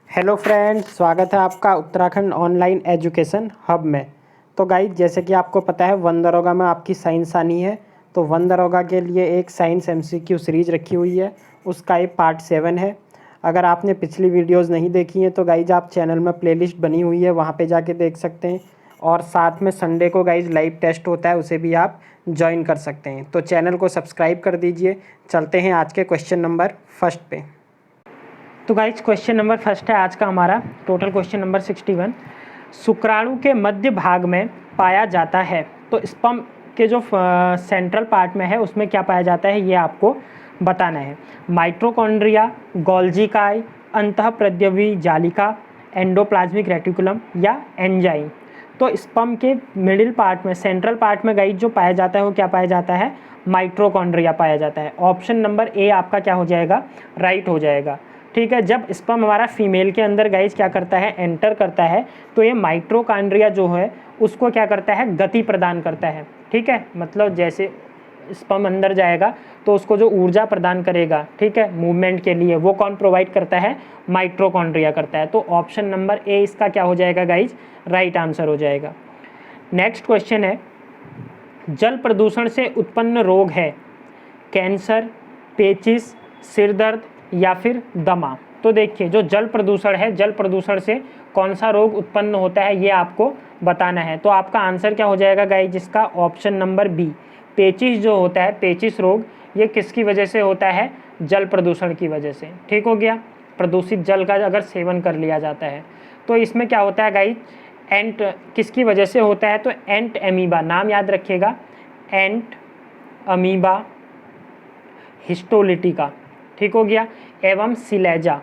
Hello friends, स्वागत है आपका उत्तराखंड ऑनलाइन एजुकेशन हब में। तो गाइज, जैसे कि आपको पता है वन दरोगा में आपकी साइंस आनी है। तो वन दरोगा के लिए एक साइंस एमसीक्यू सीरीज रखी हुई है, उसका ये पार्ट 7 है। अगर आपने पिछली वीडियोस नहीं देखी हैं तो गाइज आप चैनल में प्लेलिस्ट बनी हुई है, वहाँ पे जाके देख सकते हैं। और साथ में संडे को गाइज लाइव टेस्ट होता है, उसे भी आप ज्वाइन कर सकते हैं। तो चैनल को सब्सक्राइब कर दीजिए। चलते हैं आज के क्वेश्चन नंबर फर्स्ट पे। तो गाइज क्वेश्चन नंबर फर्स्ट है आज का हमारा, टोटल क्वेश्चन नंबर 61। शुक्राणु के मध्य भाग में पाया जाता है। तो स्पर्म के जो सेंट्रल पार्ट में है उसमें क्या पाया जाता है ये आपको बताना है। माइटोकॉन्ड्रिया, गोल्जी काय, अंतःप्रद्रवी जालिका, एंडोप्लाज्मिक रेटिकुलम या एंजाइम। तो स्पर्म के मिडिल पार्ट में, सेंट्रल पार्ट में गाइज जो पाया जाता है वो क्या पाया जाता है? माइटोकॉन्ड्रिया पाया जाता है। ऑप्शन नंबर ए आपका क्या हो जाएगा? राइट हो जाएगा। ठीक है, जब स्पर्म हमारा फीमेल के अंदर गाइज क्या करता है? एंटर करता है, तो ये माइटोकॉन्ड्रिया जो है उसको क्या करता है? गति प्रदान करता है। ठीक है, मतलब जैसे स्पर्म अंदर जाएगा तो उसको जो ऊर्जा प्रदान करेगा, ठीक है, मूवमेंट के लिए, वो कौन प्रोवाइड करता है? माइटोकॉन्ड्रिया करता है। तो ऑप्शन नंबर ए इसका क्या हो जाएगा गाइज? राइट आंसर हो जाएगा। नेक्स्ट क्वेश्चन है, जल प्रदूषण से उत्पन्न रोग है कैंसर, पेचिस, सिर दर्द या फिर दमा। तो देखिए, जो जल प्रदूषण है, जल प्रदूषण से कौन सा रोग उत्पन्न होता है ये आपको बताना है। तो आपका आंसर क्या हो जाएगा गाइज? जिसका ऑप्शन नंबर बी, पेचिस जो होता है, पेचिस रोग, ये किसकी वजह से होता है? जल प्रदूषण की वजह से। ठीक हो गया, प्रदूषित जल का अगर सेवन कर लिया जाता है तो इसमें क्या होता है गाइज? एंट किसकी वजह से होता है? तो एंट अमीबा, नाम याद रखिएगा, एंट अमीबा हिस्टोलिटिका। ठीक हो गया, एवं सिलेजा,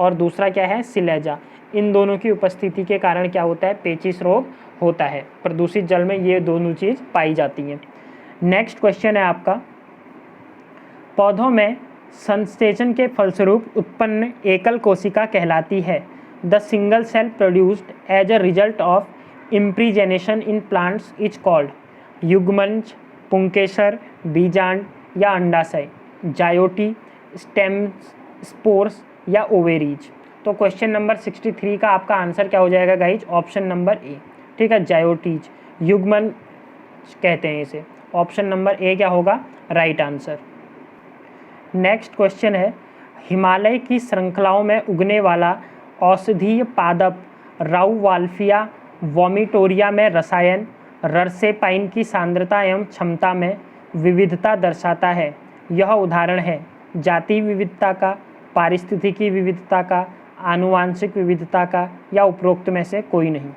और दूसरा क्या है? सिलेजा। इन दोनों की उपस्थिति के कारण क्या होता है? पेचिस रोग होता है। प्रदूषित जल में ये दोनों चीज़ पाई जाती हैं। नेक्स्ट क्वेश्चन है आपका, पौधों में संसेचन के फलस्वरूप उत्पन्न एकल कोशिका कहलाती है। The single cell produced as a result of impregnation in plants is called. युग्मनज, पुंकेसर, बीजांड या अंडाशय, जायोटी, स्टेम, स्पोर्स या ओवेरीज। तो क्वेश्चन नंबर 63 का आपका आंसर क्या हो जाएगा गाइज? Option number A. ठीक है, जायोटीज, युग्मन कहते हैं इसे। ऑप्शन नंबर ए क्या होगा? Right answer. नेक्स्ट क्वेश्चन है, हिमालय की श्रृंखलाओं में उगने वाला औषधीय पादप राउवाल्फिया वोमिटोरिया में रसायन रर्सेपाइन की सांद्रता एवं क्षमता में विविधता दर्शाता है। यह उदाहरण है जाति विविधता का, पारिस्थितिकी विविधता का, आनुवांशिक विविधता का, या उपरोक्त में से कोई नहीं।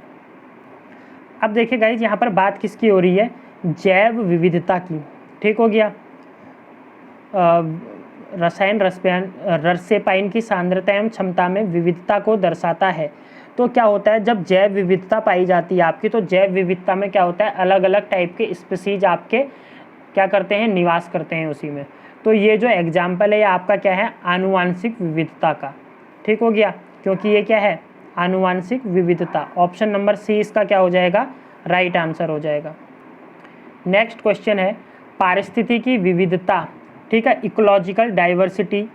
अब देखिए गाइज, यहाँ पर बात किसकी हो रही है? जैव विविधता की। ठीक हो गया, रसायन रर्सेपाइन की सांद्रता एवं क्षमता में विविधता को दर्शाता है। तो क्या होता है, जब जैव विविधता पाई जाती है आपकी, तो जैव विविधता में क्या होता है? अलग अलग टाइप के स्पीसीज आपके क्या करते हैं? निवास करते हैं उसी में। तो ये जो एग्जाम्पल है ये आपका क्या है? आनुवांशिक विविधता का। ठीक हो गया, क्योंकि ये क्या है? आनुवांशिक विविधता। ऑप्शन नंबर सी इसका क्या हो जाएगा? राइट आंसर हो जाएगा। नेक्स्ट क्वेश्चन है, पारिस्थितिकी विविधता, ठीक है, ecological diversity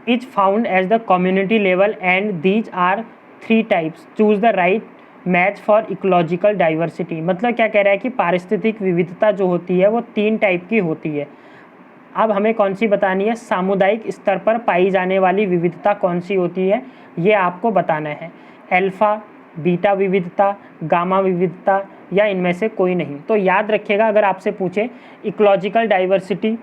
is found as the community level and these are 3 types, choose the right match for ecological diversity. मतलब क्या कह रहा है कि पारिस्थितिक विविधता जो होती है वो 3 टाइप की होती है। अब हमें कौन सी बतानी है? सामुदायिक स्तर पर पाई जाने वाली विविधता कौन सी होती है ये आपको बताना है। अल्फा, बीटा विविधता, गामा विविधता, या इनमें से कोई नहीं। तो याद रखिएगा, अगर आपसे पूछे इकोलॉजिकल डाइवर्सिटी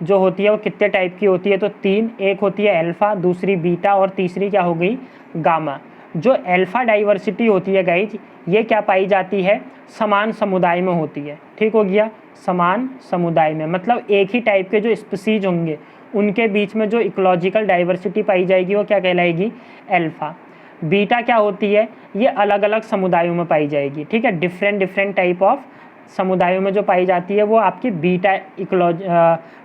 जो होती है वो कितने टाइप की होती है, तो 3, एक होती है अल्फा, दूसरी बीटा, और तीसरी क्या हो गई? गामा। जो अल्फा डाइवर्सिटी होती है गाइज, ये क्या पाई जाती है? समान समुदाय में होती है। ठीक हो गया, समान समुदाय में, मतलब एक ही टाइप के जो स्पीसीज होंगे उनके बीच में जो इकोलॉजिकल डाइवर्सिटी पाई जाएगी वो क्या कहलाएगी? अल्फा। बीटा क्या होती है? ये अलग अलग समुदायों में पाई जाएगी। ठीक है, डिफरेंट टाइप ऑफ समुदायों में जो पाई जाती है वो आपकी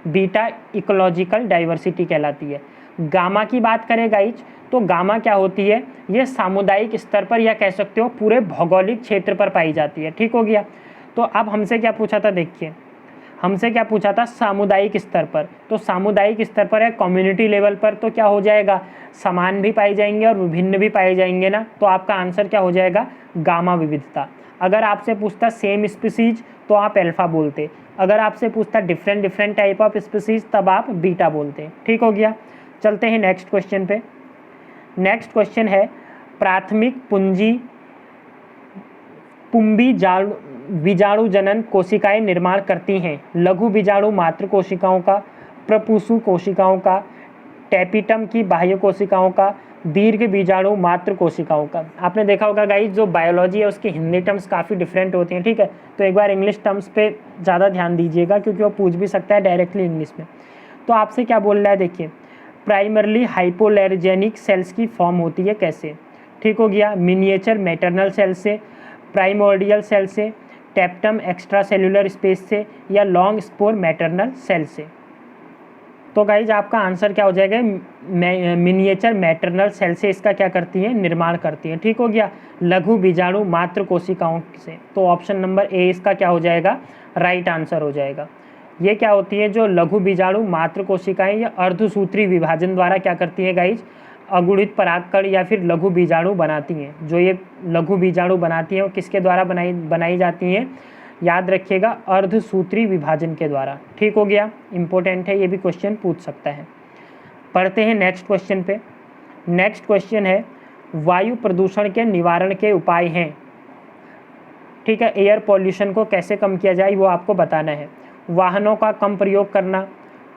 बीटा इकोलॉजिकल डाइवर्सिटी कहलाती है। गामा की बात करें गाइज, तो गामा क्या होती है? ये सामुदायिक स्तर पर, या कह सकते हो पूरे भौगोलिक क्षेत्र पर पाई जाती है। ठीक हो गया, तो अब हमसे क्या पूछा था देखिए, हमसे क्या पूछा था, सामुदायिक स्तर पर, तो सामुदायिक स्तर पर है, कम्युनिटी लेवल पर तो क्या हो जाएगा, समान भी पाई जाएंगे और विभिन्न भी पाए जाएंगे ना, तो आपका आंसर क्या हो जाएगा, गामा विविधता। अगर आपसे पूछता सेम स्पीसीज तो आप अल्फा बोलते, अगर आपसे पूछता different different type of species तब आप बीटा बोलते। ठीक हो गया। चलते हैं नेक्स्ट क्वेश्चन पे। नेक्स्ट क्वेश्चन है, प्राथमिक पुंबी बीजाणु जनन कोशिकाएं निर्माण करती हैं, लघु बीजाणु मात्र कोशिकाओं का, प्रपुसु कोशिकाओं का, टैपिटम की बाह्य कोशिकाओं का, दीर्घ बीजाणु मात्र कोशिकाओं का। आपने देखा होगा गाइस, जो बायोलॉजी है उसकी हिंदी टर्म्स काफ़ी डिफरेंट होती हैं, ठीक है, तो एक बार इंग्लिश टर्म्स पे ज़्यादा ध्यान दीजिएगा क्योंकि वो पूछ भी सकता है डायरेक्टली इंग्लिश में। तो आपसे क्या बोल रहा है, देखिए, प्राइमरली हाइपोलर्जेनिक सेल्स की फॉर्म होती है कैसे। ठीक हो गया, मिनिएचर मैटरनल सेल से, प्राइमोर्डियल सेल से, टैप्टम एक्स्ट्रा सेलुलर स्पेस से, या लॉन्ग स्पोर मैटरनल सेल से। तो गाइज आपका आंसर क्या हो जाएगा, मिनिएचर मैटरनल सेल से इसका क्या करती है, निर्माण करती है। ठीक हो गया, लघु बीजाणु मात्र कोशिकाओं से, तो ऑप्शन नंबर ए इसका क्या हो जाएगा, राइट आंसर हो जाएगा। ये क्या होती है, जो लघु बीजाणु मात्र कोशिकाएं या अर्धसूत्री विभाजन द्वारा क्या करती है गाइज, अगुणित परागकण या फिर लघु बीजाणु बनाती हैं। जो ये लघु बीजाणु बनाती हैं वो किसके द्वारा बनाई जाती हैं, याद रखिएगा, अर्धसूत्री विभाजन के द्वारा। ठीक हो गया, इंपॉर्टेंट है, ये भी क्वेश्चन पूछ सकता है। पढ़ते हैं नेक्स्ट क्वेश्चन पे। नेक्स्ट क्वेश्चन है, वायु प्रदूषण के निवारण के उपाय हैं। ठीक है, एयर पॉल्यूशन को कैसे कम किया जाए वो आपको बताना है। वाहनों का कम प्रयोग करना,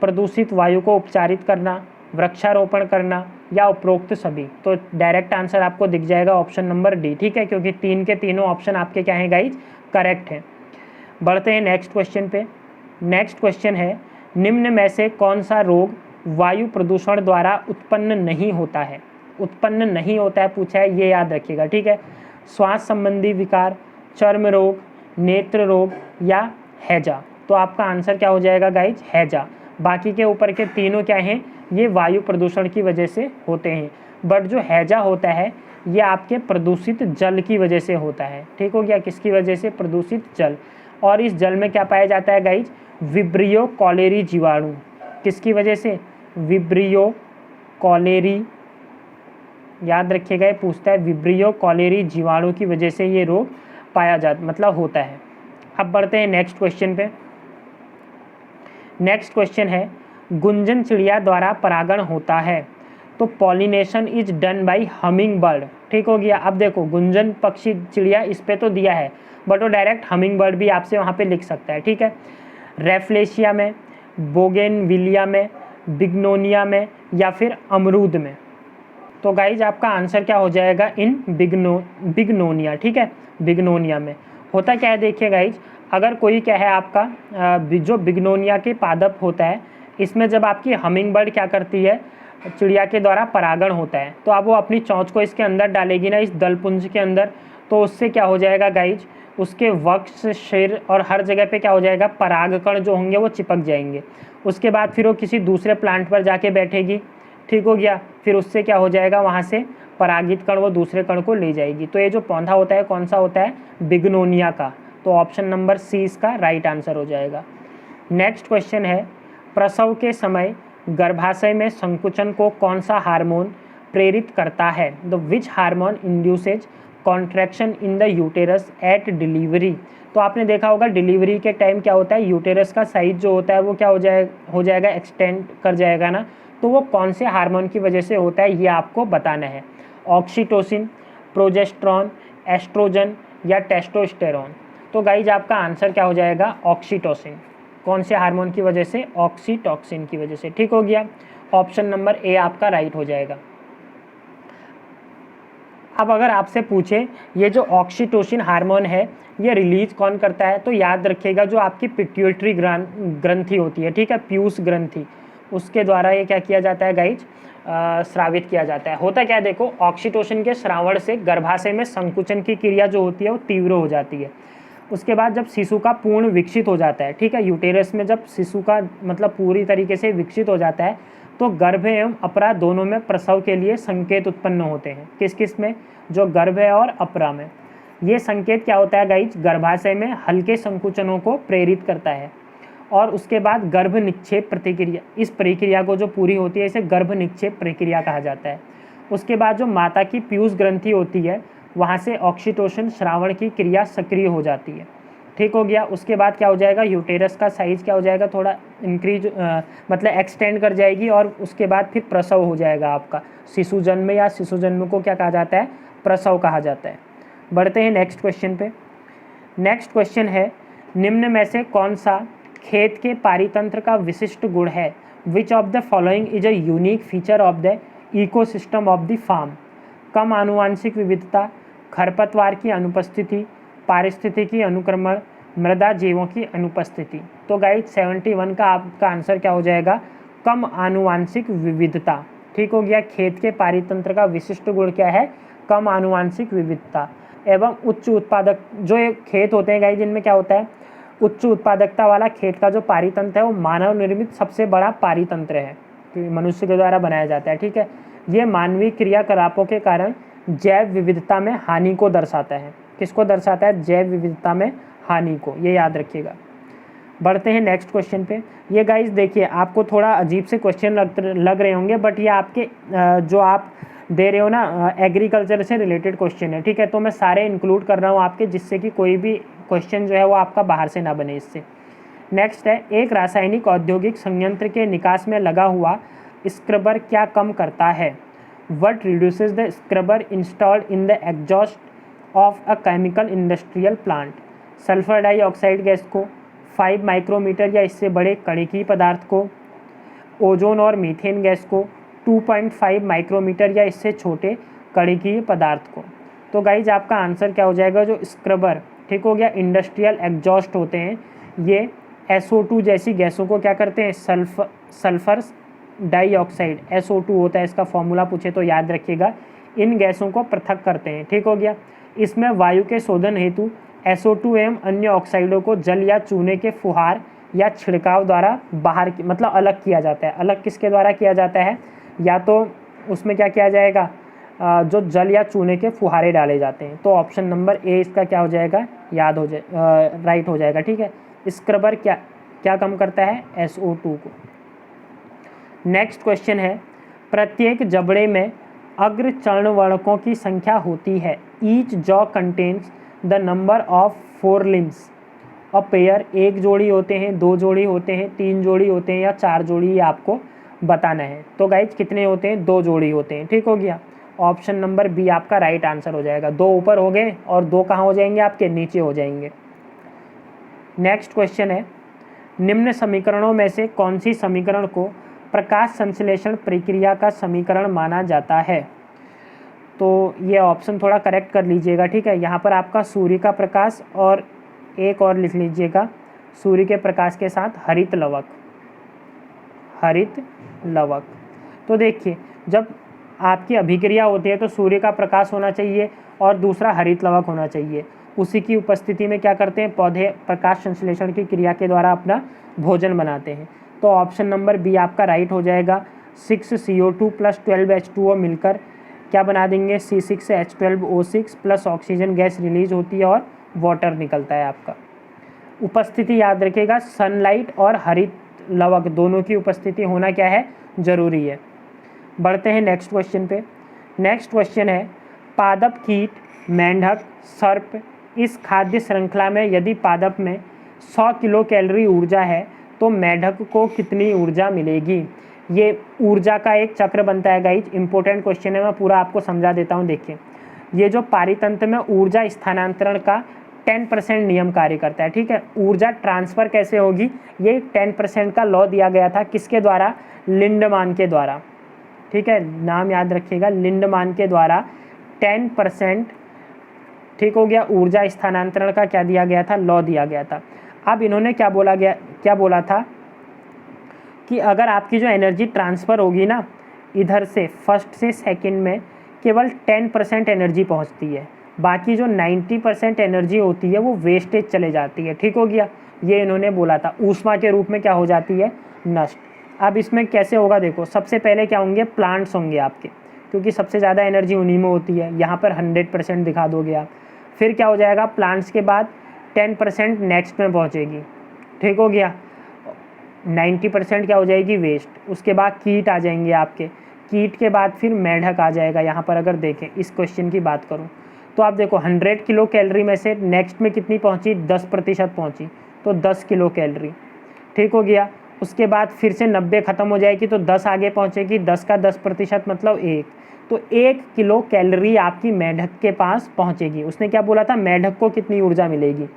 प्रदूषित वायु को उपचारित करना, वृक्षारोपण करना, या उपरोक्त सभी। तो डायरेक्ट आंसर आपको दिख जाएगा ऑप्शन नंबर डी। ठीक है, क्योंकि तीन के तीनों ऑप्शन आपके क्या हैं गाइज, करेक्ट हैं। बढ़ते हैं नेक्स्ट क्वेश्चन पे। नेक्स्ट क्वेश्चन है, निम्न में से कौन सा रोग वायु प्रदूषण द्वारा उत्पन्न नहीं होता है, उत्पन्न नहीं होता है पूछा है, ये याद रखिएगा। ठीक है, श्वास संबंधी विकार, चर्म रोग, नेत्र रोग, या हैजा। तो आपका आंसर क्या हो जाएगा गाइज, हैजा। बाकी के ऊपर के तीनों क्या हैं, ये वायु प्रदूषण की वजह से होते हैं, बट जो हैजा होता है ये आपके प्रदूषित जल की वजह से होता है। ठीक हो गया, किसकी वजह से, प्रदूषित जल। और इस जल में क्या पाया जाता है गाइज, विब्रियो कॉलेरी जीवाणु। किसकी वजह से, विब्रियो कॉलेरी, याद रखिएगा, ये पूछता है, विब्रियो कॉलेरी जीवाणु की वजह से ये रोग पाया जाता, मतलब होता है। अब बढ़ते हैं नेक्स्ट क्वेश्चन पे। नेक्स्ट क्वेश्चन है, गुंजन चिड़िया द्वारा परागण होता है, तो pollination is done by humming bird. ठीक हो गया। अब देखो, गुंजन पक्षी चिड़िया इस पे तो दिया है, बट वो डायरेक्ट हमिंग बर्ड भी आपसे वहाँ पे लिख सकता है। ठीक है, रेफ्लेशिया में, बोगेनविलिया में, बिग्नोनिया में, या फिर अमरूद में। तो गाइज आपका आंसर क्या हो जाएगा, इन बिग्नोनिया। ठीक है, बिग्नोनिया में होता क्या है, देखिए गाइज, अगर कोई क्या है आपका जो बिग्नोनिया के पादप होता है, इसमें जब आपकी हमिंग बर्ड क्या करती है, चिड़िया के द्वारा परागण होता है, तो अब वो अपनी चोंच को इसके अंदर डालेगी ना, इस दलपुंज के अंदर, तो उससे क्या हो जाएगा गाइज, उसके वक्ष, सिर और हर जगह पे क्या हो जाएगा, परागकण जो होंगे वो चिपक जाएंगे। उसके बाद फिर वो किसी दूसरे प्लांट पर जाके बैठेगी। ठीक हो गया, फिर उससे क्या हो जाएगा, वहाँ से परागित कण वो दूसरे कण को ले जाएगी। तो ये जो पौधा होता है कौन सा होता है, बिग्नोनिया का। तो ऑप्शन नंबर सी इसका राइट आंसर हो जाएगा। नेक्स्ट क्वेश्चन है, प्रसव के समय गर्भाशय में संकुचन को कौन सा हार्मोन प्रेरित करता है, the which hormone induces contraction in the uterus at delivery. तो आपने देखा होगा डिलीवरी के टाइम क्या होता है, यूटेरस का साइज जो होता है वो क्या हो जाएगा, एक्सटेंड कर जाएगा ना, तो वो कौन से हार्मोन की वजह से होता है ये आपको बताना है। ऑक्सीटोसिन, प्रोजेस्टेरॉन, एस्ट्रोजन, या टेस्टोस्टेरोन। तो गाइज आपका आंसर क्या हो जाएगा, ऑक्सीटोसिन। कौन से हार्मोन की वजह से, ऑक्सीटोसिन की वजह से। ठीक हो गया, ऑप्शन नंबर ए आपका राइट हो जाएगा। अब अगर आपसे पूछे ये जो ऑक्सीटोसिन हार्मोन है ये रिलीज कौन करता है, तो याद रखिएगा जो आपकी पिट्यूटरी ग्रंथि होती है, ठीक है, पीयूष ग्रंथि, उसके द्वारा ये क्या किया जाता है गाइज, स्रावित किया जाता है। होता क्या है, देखो, ऑक्सीटोसिन के स्रावण से गर्भाशय में संकुचन की क्रिया जो होती है वो तीव्र हो जाती है। उसके बाद जब शिशु का पूर्ण विकसित हो जाता है, ठीक है, यूटेरस में जब शिशु का मतलब पूरी तरीके से विकसित हो जाता है, तो गर्भ एवं अपरा दोनों में प्रसव के लिए संकेत उत्पन्न होते हैं। किस किस में, जो गर्भ है और अपरा में। ये संकेत क्या होता है गाइज, गर्भाशय में हल्के संकुचनों को प्रेरित करता है। और उसके बाद गर्भ निक्षेप प्रतिक्रिया, इस प्रक्रिया को जो पूरी होती है इसे गर्भ निक्षेप प्रक्रिया कहा जाता है। उसके बाद जो माता की पीयूष ग्रंथि होती है वहाँ से ऑक्सीटोसिन श्रावण की क्रिया सक्रिय हो जाती है। ठीक हो गया। उसके बाद क्या हो जाएगा, यूटेरस का साइज क्या हो जाएगा, थोड़ा इंक्रीज मतलब एक्सटेंड कर जाएगी और उसके बाद फिर प्रसव हो जाएगा आपका। शिशु जन्म या शिशु जन्म को क्या कहा जाता है, प्रसव कहा जाता है। बढ़ते हैं नेक्स्ट क्वेश्चन पे। नेक्स्ट क्वेश्चन है, निम्न में से कौन सा खेत के पारितंत्र का विशिष्ट गुण है। Which of the following is a unique feature of the ecosystem of the farm. कम आनुवांशिक विविधता, खरपतवार की अनुपस्थिति, पारिस्थितिकी अनुक्रमण, मृदा जीवों की अनुपस्थिति। तो गाइस 71 का आपका आंसर क्या हो जाएगा, कम आनुवांशिक विविधता। ठीक हो गया। खेत के पारितंत्र का विशिष्ट गुण क्या है, कम आनुवांशिक विविधता एवं उच्च उत्पादक। जो ये खेत होते हैं गाइस जिनमें क्या होता है, उच्च उत्पादकता वाला खेत का जो पारितंत्र है वो मानव निर्मित सबसे बड़ा पारितंत्र है, मनुष्य के द्वारा बनाया जाता है। ठीक है। ये मानवीय क्रियाकलापों के कारण जैव विविधता में हानि को दर्शाता है। किसको दर्शाता है, जैव विविधता में हानि को, ये याद रखिएगा। बढ़ते हैं नेक्स्ट क्वेश्चन पे। ये गाइस देखिए आपको थोड़ा अजीब से क्वेश्चन लग रहे होंगे, बट ये आपके जो आप दे रहे हो ना एग्रीकल्चर से रिलेटेड क्वेश्चन है। ठीक है। तो मैं सारे इंक्लूड कर रहा हूँ आपके, जिससे कि कोई भी क्वेश्चन जो है वो आपका बाहर से ना बने इससे। नेक्स्ट है, एक रासायनिक औद्योगिक संयंत्र के निकास में लगा हुआ स्क्रबर क्या कम करता है। What reduces the scrubber installed in the exhaust of a chemical industrial plant. Sulphur dioxide gas को, 5 माइक्रोमीटर या इससे बड़े कणिकीय पदार्थ को, ओजोन और मीथेन गैस को, 2.5 माइक्रोमीटर या इससे छोटे कणिकीय पदार्थ को। तो गाइज आपका आंसर क्या हो जाएगा, जो स्क्रबर, ठीक हो गया, इंडस्ट्रियल एग्जॉस्ट होते हैं ये SO2 जैसी गैसों को क्या करते हैं, सल्फर डाइऑक्साइड SO2 होता है, इसका फॉर्मूला पूछे तो याद रखिएगा, इन गैसों को पृथक करते हैं। ठीक हो गया। इसमें वायु के शोधन हेतु SO2 एवं अन्य ऑक्साइडों को जल या चूने के फुहार या छिड़काव द्वारा बाहर मतलब अलग किया जाता है। अलग किसके द्वारा किया जाता है, या तो उसमें क्या किया जाएगा, जो जल या चूने के फुहारे डाले जाते हैं। तो ऑप्शन नंबर ए इसका क्या हो जाएगा, याद हो जाए, राइट हो जाएगा। ठीक है। स्क्रबर क्या क्या कम करता है, SO2 को। नेक्स्ट क्वेश्चन है, प्रत्येक जबड़े में अग्र चर्णवर्णकों की संख्या होती है। Each jaw contains the number of 4 limbs a pair. एक जोड़ी होते हैं, 2 जोड़ी होते हैं, 3 जोड़ी होते हैं या 4 जोड़ी, ये आपको बताना है। तो गाइज कितने होते हैं, 2 जोड़ी होते हैं। ठीक हो गया। ऑप्शन नंबर बी आपका राइट आंसर हो जाएगा। 2 ऊपर हो गए और 2 कहाँ हो जाएंगे, आपके नीचे हो जाएंगे। नेक्स्ट क्वेश्चन है, निम्न समीकरणों में से कौन सी समीकरण को प्रकाश संश्लेषण प्रक्रिया का समीकरण माना जाता है। तो ये ऑप्शन थोड़ा करेक्ट कर लीजिएगा। ठीक है। यहाँ पर आपका सूर्य का प्रकाश और एक और लिख लीजिएगा, सूर्य के प्रकाश के साथ हरित लवक, हरित लवक। तो देखिए जब आपकी अभिक्रिया होती है तो सूर्य का प्रकाश होना चाहिए और दूसरा हरित लवक होना चाहिए। उसी की उपस्थिति में क्या करते हैं, पौधे प्रकाश संश्लेषण की क्रिया के द्वारा अपना भोजन बनाते हैं। तो ऑप्शन नंबर बी आपका राइट हो जाएगा। 6CO2 + 12H2O मिलकर क्या बना देंगे, C6H12O6 plus oxygen gas release होती है और वाटर निकलता है आपका। उपस्थिति याद रखिएगा, सनलाइट और हरित लवक दोनों की उपस्थिति होना क्या है, जरूरी है। बढ़ते हैं नेक्स्ट क्वेश्चन पे। नेक्स्ट क्वेश्चन है, पादप कीट, मेंढक, सर्प, इस खाद्य श्रृंखला में यदि पादप में 100 किलो कैलोरी ऊर्जा है तो मेंढक को कितनी ऊर्जा मिलेगी। ये ऊर्जा का एक चक्र बनता है गाइज, इंपॉर्टेंट क्वेश्चन है, मैं पूरा आपको समझा देता हूँ। देखिए ये जो पारितंत्र में ऊर्जा स्थानांतरण का 10% नियम कार्य करता है। ठीक है। ऊर्जा ट्रांसफ़र कैसे होगी, ये 10% का लॉ दिया गया था, किसके द्वारा, लिंडमान के द्वारा। ठीक है, नाम याद रखिएगा, लिंडमान के द्वारा 10%, ठीक हो गया, ऊर्जा स्थानांतरण का क्या दिया गया था, लॉ दिया गया था। अब इन्होंने क्या बोला था कि अगर आपकी जो एनर्जी ट्रांसफ़र होगी ना, इधर से फर्स्ट से सेकंड में केवल 10% एनर्जी पहुंचती है, बाकी जो 90% एनर्जी होती है वो वेस्टेज चले जाती है। ठीक हो गया, ये इन्होंने बोला था, ऊष्मा के रूप में क्या हो जाती है, नष्ट। अब इसमें कैसे होगा, देखो सबसे पहले क्या होंगे, प्लांट्स होंगे आपके, क्योंकि सबसे ज़्यादा एनर्जी उन्हीं में होती है। यहाँ पर 100% दिखा दोगे आप। फिर क्या हो जाएगा, प्लांट्स के बाद 10% नेक्स्ट में पहुँचेगी। ठीक हो गया। 90% क्या हो जाएगी, वेस्ट। उसके बाद कीट आ जाएंगे आपके, कीट के बाद फिर मेढक आ जाएगा। यहाँ पर अगर देखें इस क्वेश्चन की बात करूँ तो आप देखो 100 किलो कैलोरी में से नेक्स्ट में कितनी पहुँची, 10% पहुँची, तो 10 किलो कैलोरी, ठीक हो गया। उसके बाद फिर से 90 ख़त्म हो जाएगी तो 10 आगे पहुँचेगी, 10 का 10% मतलब 1, तो 1 किलो कैलोरी आपकी मेढक के पास पहुँचेगी। उसने क्या बोला था, मेढक को कितनी ऊर्जा मिलेगी।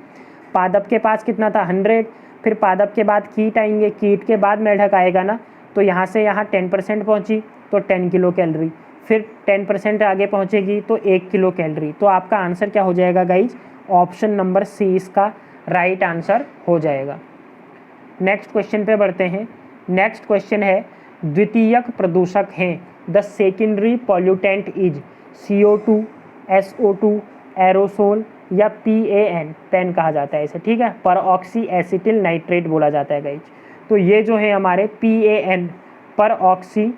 पादप के पास कितना था, 100, फिर पादप के बाद कीट आएंगे, कीट के बाद मेढक आएगा ना, तो यहाँ से यहाँ 10% पहुँची तो 10 किलो कैलोरी, फिर 10% आगे पहुँचेगी तो 1 किलो कैलोरी। तो आपका आंसर क्या हो जाएगा गाइज, ऑप्शन नंबर सी इसका राइट आंसर हो जाएगा। नेक्स्ट क्वेश्चन पे बढ़ते हैं। नेक्स्ट क्वेश्चन है, द्वितीयक प्रदूषक हैं, the secondary pollutant is CO2, SO2, aerosol या PAN, पेन कहा जाता है इसे, ठीक है, पर ऑक्सी एसिटिल नाइट्रेट बोला जाता है गाइज। तो ये जो है हमारे PAN, पर ऑक्सी,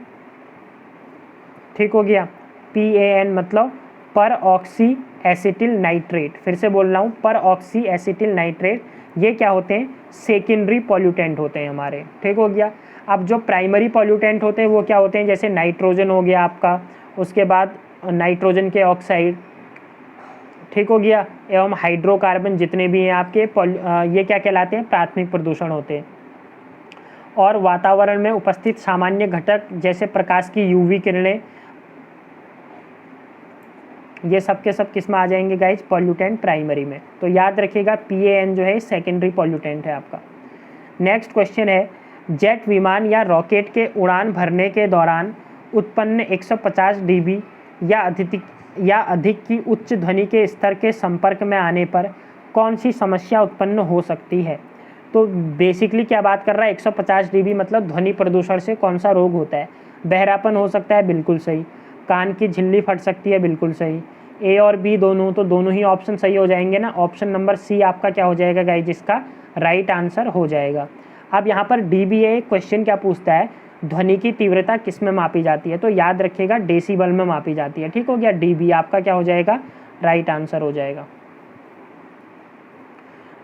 ठीक हो गया, PAN मतलब पर ऑक्सी एसिटिल नाइट्रेट, फिर से बोल रहा हूँ, पर ऑक्सी एसिटिल नाइट्रेट, ये क्या होते हैं, सेकेंडरी पॉल्यूटेंट होते हैं हमारे, ठीक हो गया। अब जो प्राइमरी पॉल्यूटेंट होते हैं वो क्या होते हैं, जैसे नाइट्रोजन हो गया आपका, उसके बाद नाइट्रोजन के ऑक्साइड, ठीक हो गया, एवं हाइड्रोकार्बन जितने भी हैं आपके ये क्या कहलाते हैं, प्राथमिक प्रदूषण होते हैं। और वातावरण में उपस्थित सामान्य घटक जैसे प्रकाश की UV किरणें, ये सब के सब किस में आ जाएंगे गाइज, पॉल्यूटेंट प्राइमरी में। तो याद रखिएगा PAN जो है सेकेंडरी पॉल्यूटेंट है आपका। नेक्स्ट क्वेश्चन है, जेट विमान या रॉकेट के उड़ान भरने के दौरान उत्पन्न 150 dB या अधिक की उच्च ध्वनि के स्तर के संपर्क में आने पर कौन सी समस्या उत्पन्न हो सकती है। तो बेसिकली क्या बात कर रहा है, 150 dB मतलब ध्वनि प्रदूषण से कौन सा रोग होता है, बहरापन हो सकता है, बिल्कुल सही, कान की झिल्ली फट सकती है, बिल्कुल सही। A और B दोनों, तो दोनों ही ऑप्शन सही हो जाएंगे ना, ऑप्शन नंबर C आपका क्या हो जाएगा गाइस, जिसका राइट आंसर हो जाएगा। अब यहाँ पर DBA क्वेश्चन क्या पूछता है, ध्वनि की तीव्रता किस में मापी जाती है, तो याद रखिएगा डेसिबल में मापी जाती है, ठीक हो गया, DB आपका क्या हो जाएगा, राइट आंसर हो जाएगा।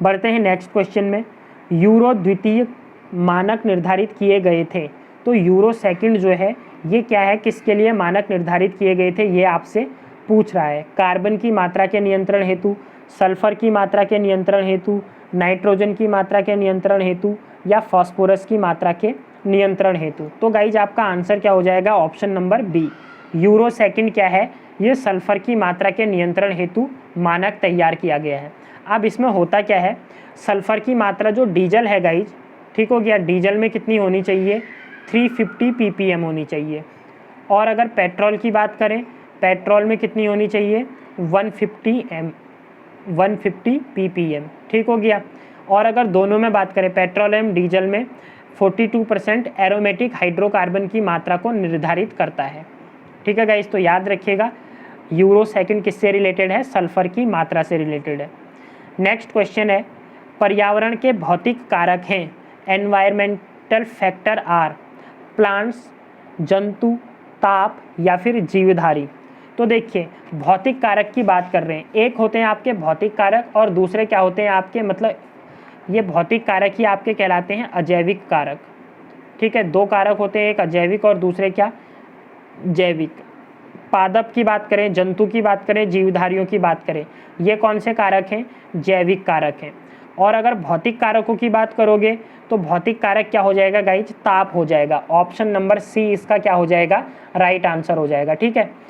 बढ़ते हैं नेक्स्ट क्वेश्चन में, यूरो द्वितीय मानक निर्धारित किए गए थे, तो यूरो सेकंड जो है ये क्या है, किसके लिए मानक निर्धारित किए गए थे, ये आपसे पूछ रहा है। कार्बन की मात्रा के नियंत्रण हेतु, सल्फर की मात्रा के नियंत्रण हेतु, नाइट्रोजन की मात्रा के नियंत्रण हेतु या फास्फोरस की मात्रा के नियंत्रण हेतु। तो गाइज आपका आंसर क्या हो जाएगा, option number B, euro second क्या है, ये सल्फर की मात्रा के नियंत्रण हेतु मानक तैयार किया गया है। अब इसमें होता क्या है, सल्फर की मात्रा जो डीजल है गाइज, ठीक हो गया, डीजल में कितनी होनी चाहिए, 350 ppm होनी चाहिए। और अगर पेट्रोल की बात करें, पेट्रोल में कितनी होनी चाहिए, 150 ppm, ठीक हो गया। और अगर दोनों में बात करें, पेट्रोल एवं डीजल में 42% एरोमेटिक हाइड्रोकार्बन की मात्रा को निर्धारित करता है, ठीक है गाइस। तो याद रखिएगा यूरो सेकंड किससे रिलेटेड है, सल्फर की मात्रा से रिलेटेड है। नेक्स्ट क्वेश्चन है, पर्यावरण के भौतिक कारक हैं, एनवायरमेंटल फैक्टर आर, प्लांट्स, जंतु, ताप या फिर जीवधारी। तो देखिए भौतिक कारक की बात कर रहे हैं, एक होते हैं आपके भौतिक कारक और दूसरे क्या होते हैं आपके, मतलब ये भौतिक कारक ही आपके कहलाते हैं अजैविक कारक, ठीक है। दो कारक होते हैं, एक अजैविक और दूसरे क्या, जैविक। पादप की बात करें, जंतु की बात करें, जीवधारियों की बात करें, ये कौन से कारक हैं, जैविक कारक हैं। और अगर भौतिक कारकों की बात करोगे तो भौतिक कारक क्या हो जाएगा गाइज, ताप हो जाएगा। ऑप्शन नंबर सी इसका क्या हो जाएगा, राइट आंसर हो जाएगा, ठीक है।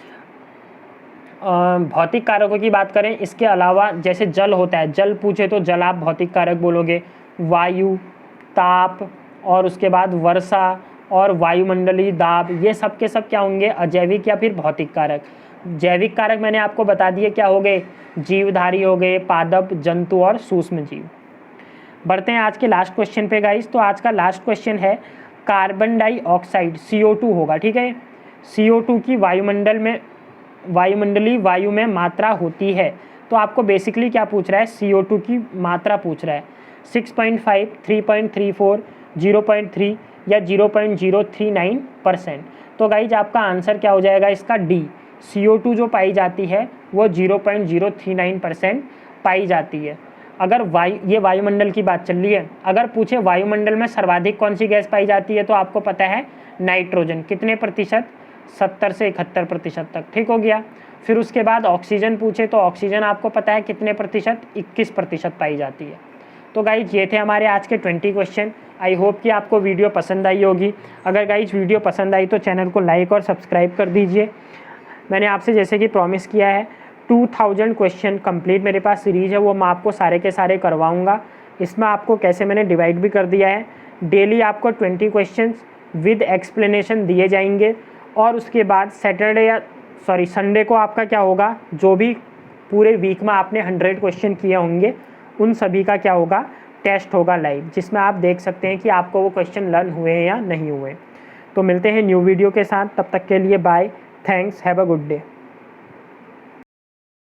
भौतिक कारकों की बात करें, इसके अलावा जैसे जल होता है, जल पूछे तो जल आप भौतिक कारक बोलोगे, वायु, ताप और उसके बाद वर्षा और वायुमंडलीय दाब, ये सब के सब क्या होंगे, अजैविक या फिर भौतिक कारक। जैविक कारक मैंने आपको बता दिए क्या हो गए, जीवधारी हो गए, पादप, जंतु और सूक्ष्म जीव। बढ़ते हैं आज के लास्ट क्वेश्चन पे गाइस। तो आज का लास्ट क्वेश्चन है, कार्बन डाइऑक्साइड CO2 होगा, ठीक है। CO2 की वायुमंडलीय वायु में मात्रा होती है, तो आपको बेसिकली क्या पूछ रहा है, CO2 की मात्रा पूछ रहा है, 6.5, 3.34, 0.3 या 0.039%। तो गाइज आपका आंसर क्या हो जाएगा इसका, डी, CO2 जो पाई जाती है वो 0.039% पाई जाती है। अगर ये वायुमंडल की बात चल रही है, अगर पूछे वायुमंडल में सर्वाधिक कौन सी गैस पाई जाती है तो आपको पता है नाइट्रोजन। कितने प्रतिशत? 70 से 71% तक। ठीक हो गया। फिर उसके बाद ऑक्सीजन पूछे तो ऑक्सीजन आपको पता है कितने प्रतिशत? 21% पाई जाती है। तो गाइज ये थे हमारे आज के 20 क्वेश्चन। आई होप कि आपको वीडियो पसंद आई होगी। अगर गाइज वीडियो पसंद आई तो चैनल को लाइक और सब्सक्राइब कर दीजिए। मैंने आपसे जैसे कि प्रॉमिस किया है 2000 क्वेश्चन कंप्लीट मेरे पास सीरीज है, वो मैं आपको सारे के सारे करवाऊँगा। इसमें आपको कैसे मैंने डिवाइड भी कर दिया है, डेली आपको 20 क्वेश्चन विद एक्सप्लेनेशन दिए जाएंगे। और उसके बाद संडे को आपका क्या होगा, जो भी पूरे वीक में आपने 100 क्वेश्चन किए होंगे उन सभी का क्या होगा, टेस्ट होगा लाइव, जिसमें आप देख सकते हैं कि आपको वो क्वेश्चन लर्न हुए हैं या नहीं हुए। तो मिलते हैं न्यू वीडियो के साथ, तब तक के लिए bye, thanks, have a good day.